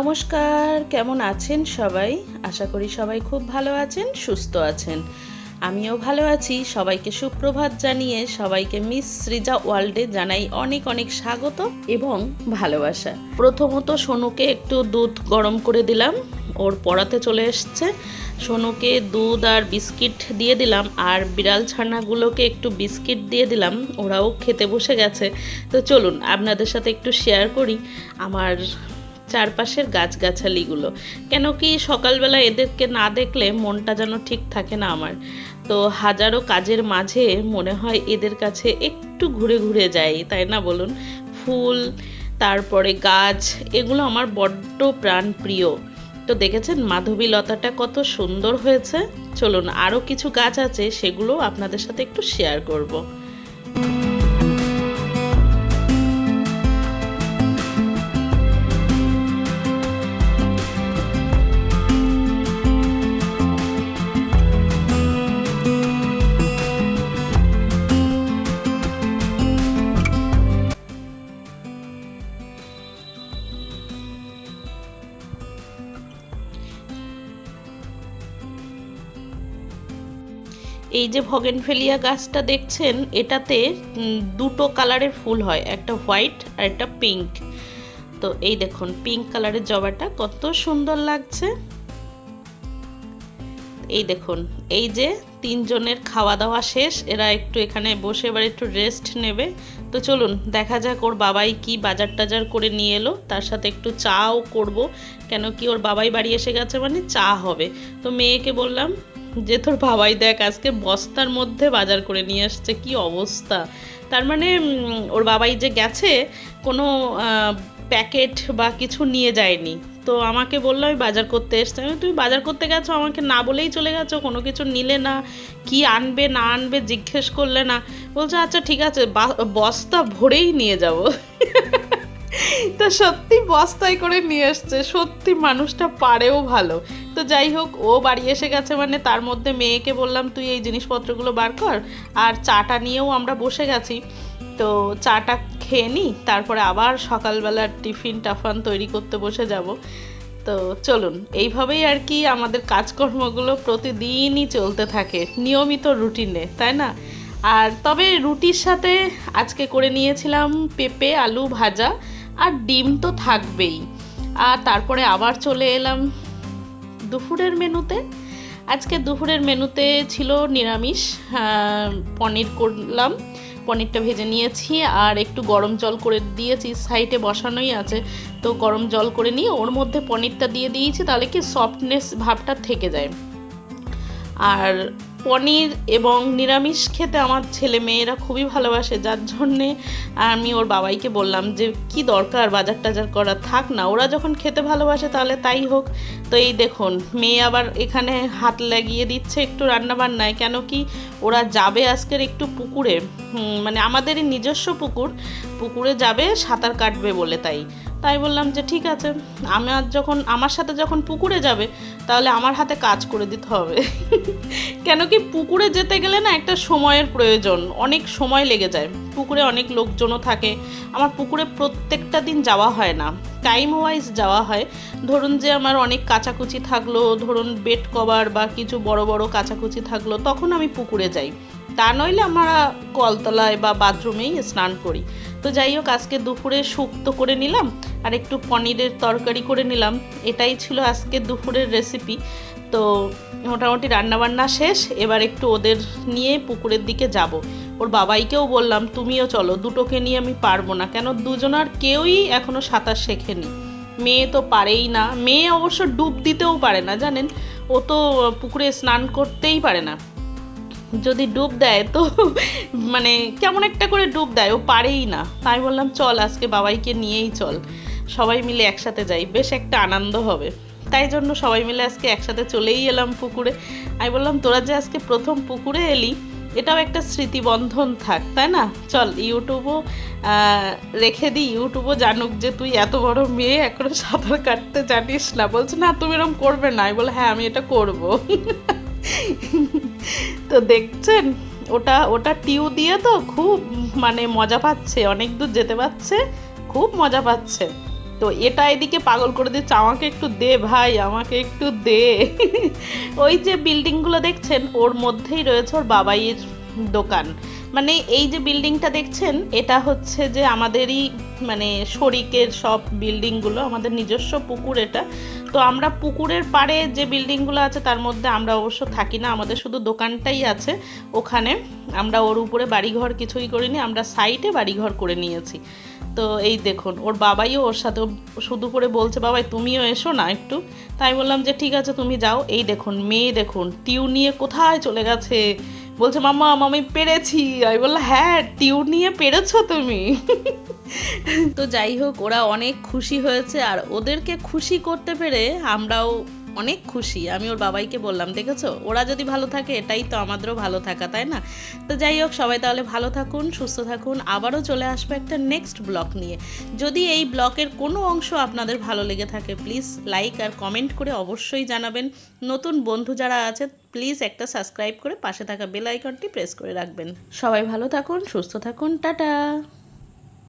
নমস্কার, কেমন আছেন সবাই? আশা করি সবাই খুব ভালো আছেন, সুস্থ আছেন। আমিও ভালো আছি। সবাইকে সুপ্রভাত জানিয়ে সবাইকে মিস সৃজা ওয়ার্ল্ডে জানাই অনেক অনেক স্বাগত এবং ভালোবাসা। প্রথমত সোনুকে একটু দুধ গরম করে দিলাম, ওর পড়াতে চলে এসছে। সোনুকে দুধ আর বিস্কিট দিয়ে দিলাম, আর বিড়াল ছানাগুলোকে একটু বিস্কিট দিয়ে দিলাম, ওরাও খেতে বসে গেছে। তো চলুন আপনাদের সাথে একটু শেয়ার করি আমার চারপাশের গাছগাছালিগুলো। কেন কি সকালবেলা এদেরকে না দেখলে মনটা যেন ঠিক থাকে না আমার। তো হাজারো কাজের মাঝে মনে হয় এদের কাছে একটু ঘুরে ঘুরে যাই, তাই না বলুন? ফুল, তারপরে গাছ, এগুলো আমার বড্ড প্রাণ প্রিয়। তো দেখেছেন মাধবী লতাটা কত সুন্দর হয়েছে। চলুন আরও কিছু গাছ আছে, সেগুলো আপনাদের সাথে একটু শেয়ার করব। এই যে ভগেনভেলিয়া গাছটা দেখছেন, এটাতে দুটো কালারের ফুল হয়, একটা হোয়াইট আর একটা পিঙ্ক। তো এই দেখুন পিঙ্ক কালারের জবাটা কত সুন্দর লাগছে। এই দেখুন, এই যে তিনজনের খাওয়া দাওয়া শেষ, এরা একটু এখানে বসে এবার একটু রেস্ট নেবে। তো চলুন দেখা যাক ওর বাবাই কি বাজার টাজার করে নিয়ে এলো, তার সাথে একটু চাও করব। কেন কি ওর বাবাই বাড়ি এসে গেছে মানে চা হবে। তো মেয়েকে বললাম যে তোর বাবাই দেখ আজকে বস্তার মধ্যে বাজার করে নিয়ে আসছে, কি অবস্থা। তার মানে ওর বাবাই যে গেছে, কোনো প্যাকেট বা কিছু নিয়ে যায়নি। তো আমাকে বললো আমি বাজার করতে এসছি। আমি তুমি বাজার করতে গেছো, আমাকে না বলেই চলে গেছো, কোনো কিছু নিলে না, কি আনবে না আনবে জিজ্ঞেস করলে না। বলছে আচ্ছা ঠিক আছে, বস্তা ভরেই নিয়ে যাব। তো সত্যি বস্তায় করে নিয়ে এসছে, সত্যি মানুষটা পারেও ভালো। তো যাই হোক, ও বাড়ি এসে গেছে মানে তার মধ্যে মেয়েকে বললাম তুই এই জিনিসপত্রগুলো বার কর, আর চাটা নিয়েও আমরা বসে গেছি। তো চাটা খেয়ে নিই, তারপরে আবার সকালবেলার টিফিন টাফান তৈরি করতে বসে যাব। তো চলুন এইভাবেই আর কি আমাদের কাজকর্মগুলো প্রতিদিনই চলতে থাকে নিয়মিত রুটিনে, তাই না? আর তবে রুটির সাথে আজকে করে নিয়েছিলাম পেঁপে আলু ভাজা, আর ডিম তো থাকবেই। আর তারপরে আবার চলে এলাম দুপুরের মেনুতে। আজকে দুপুরের মেনুতে ছিল নিরামিষ, পনির করলাম, পনিরটা ভেজে নিয়েছি আর একটু গরম জল করে দিয়েছি, সাইডে বসানোই আছে। তো গরম জল করে নিয়ে ওর মধ্যে পনিরটা দিয়ে দিয়েছি, তাহলে কি সফটনেস ভাবটা থেকে যায়। আর পনির এবং নিরামিষ খেতে আমার ছেলে মেয়েরা খুবই ভালোবাসে, যার জন্যে আমি ওর বাবাইকে বললাম যে কি দরকার বাজার টাজার করা, থাক না, ওরা যখন খেতে ভালোবাসে তাহলে তাই হোক। তো এই দেখুন মেয়ে আবার এখানে হাত লাগিয়ে দিচ্ছে একটু রান্নাবান্নায়। কেন কি ওরা যাবে আজকের একটু পুকুরে, মানে আমাদেরই নিজস্ব পুকুরে যাবে সাঁতার কাটবে বলে। তাই বললাম যে ঠিক আছে, আমার সাথে যখন পুকুরে যাবে তাহলে আমার হাতে কাজ করে দিতে হবে। কেন কি পুকুরে যেতে গেলে না একটা সময়ের প্রয়োজন, অনেক সময় লেগে যায়, পুকুরে অনেক লোকজনও থাকে। আমার পুকুরে প্রত্যেকটা দিন যাওয়া হয় না, টাইম ওয়াইজ যাওয়া হয়। ধরুন যে আমার অনেক কাচাকুচি থাকলো, ধরুন বেড কভার বা কিছু বড় বড় কাচাকুচি থাকলো, তখন আমি পুকুরে যাই। তা নইলে আমরা কলতলায় বা বাথরুমেই স্নান করি। তো যাই হোক, আজকে দুপুরে শুক্তো করে নিলাম আর একটু পনিরের তরকারি করে নিলাম। এটাই ছিল আজকে দুপুরের রেসিপি। তো মোটামুটি রান্নাবান্না শেষ, এবার একটু ওদের নিয়ে পুকুরের দিকে যাব। ওর বাবাইকেও বললাম তুমিও চলো, দুটোকে নিয়ে আমি পারবো না, কেন দুজনার কেউই এখনও সাঁতার শেখেনি। মেয়ে তো পারেই না, মেয়ে অবশ্য ডুব দিতেও পারে না জানেন, ও তো পুকুরে স্নান করতেই পারে না। যদি ডুব দেয় তো মানে কেমন একটা করে ডুব দেয়, ও পারেই না। তাই বললাম চল আজকে বাবাইকে নিয়েই চল, সবাই মিলে একসাথে যাই, বেশ একটা আনন্দ হবে। তাই জন্য সবাই মিলে আজকে একসাথে চলেই এলাম পুকুরে। আমি বললাম তোরা যে আজকে প্রথম পুকুরে এলি, এটাও একটা স্মৃতিবন্ধন থাক, তাই না? চল ইউটিউবও রেখে দিই, ইউটিউবও জানুক যে তুই এত বড় মেয়ে এখনো সাঁতার কাটতে জানিস না। বলছে না তুমি এরকম করবে না। আমি বলে হ্যাঁ আমি এটা করব। তো দেখছেন ওটা টিউ দিয়ে তো খুব মানে মজা পাচ্ছে, অনেক দূর যেতে পারছে, খুব মজা পাচ্ছে। তো এটা এদিকে পাগল করে দিচ্ছে, আমাকে একটু দে ভাই, আমাকে একটু দে। ওই যে বিল্ডিংগুলো দেখছেন ওর মধ্যেই রয়েছে ওর বাবাইয়ের দোকান। মানে এই যে বিল্ডিংটা দেখছেন এটা হচ্ছে যে আমাদেরই মানে শরিকের সব বিল্ডিংগুলো, আমাদের নিজস্ব পুকুর এটা। তো আমরা পুকুরের পাড়ে যে বিল্ডিংগুলো আছে তার মধ্যে আমরা অবশ্য থাকি না, আমাদের শুধু দোকানটাই আছে ওখানে। আমরা ওর উপরে বাড়িঘর কিছুই করিনি, আমরা সাইডে বাড়িঘর করে নিয়েছি। তো এই দেখুন ওর বাবাইও ওর সাথে শুধু করে বলছে বাবাই তুমিও এসো না একটু। তাই বললাম যে ঠিক আছে তুমি যাও। এই দেখুন মেয়ে দেখুন টিউ নিয়ে কোথায় চলে গেছে, বলছে মাম্মা আমি পেরেছি। আমি বললাম হ্যাঁ টিউ নিয়ে পেরেছো তুমি। তো যাই হোক ওরা অনেক খুশি হয়েছে, আর ওদেরকে খুশি করতে পেরে আমরাও অনেক খুশি। আমি ওর বাবাইকে বললাম দেখেছো ওরা যদি ভালো থাকে এটাই তো আমাদেরও ভালো থাকা, তাই না? তো যাই হোক সবাই তাহলে ভালো থাকুন, সুস্থ থাকুন, আবারও চলে আসবো একটা নেক্সট ব্লগ নিয়ে। যদি এই ব্লগের কোনো অংশ আপনাদের ভালো লেগে থাকে প্লিজ লাইক আর কমেন্ট করে অবশ্যই জানাবেন। নতুন বন্ধু যারা আছে প্লিজ একটা সাবস্ক্রাইব করে পাশে থাকা বেল আইকনটি প্রেস করে রাখবেন। সবাই ভালো থাকুন, সুস্থ থাকুন, টাটা।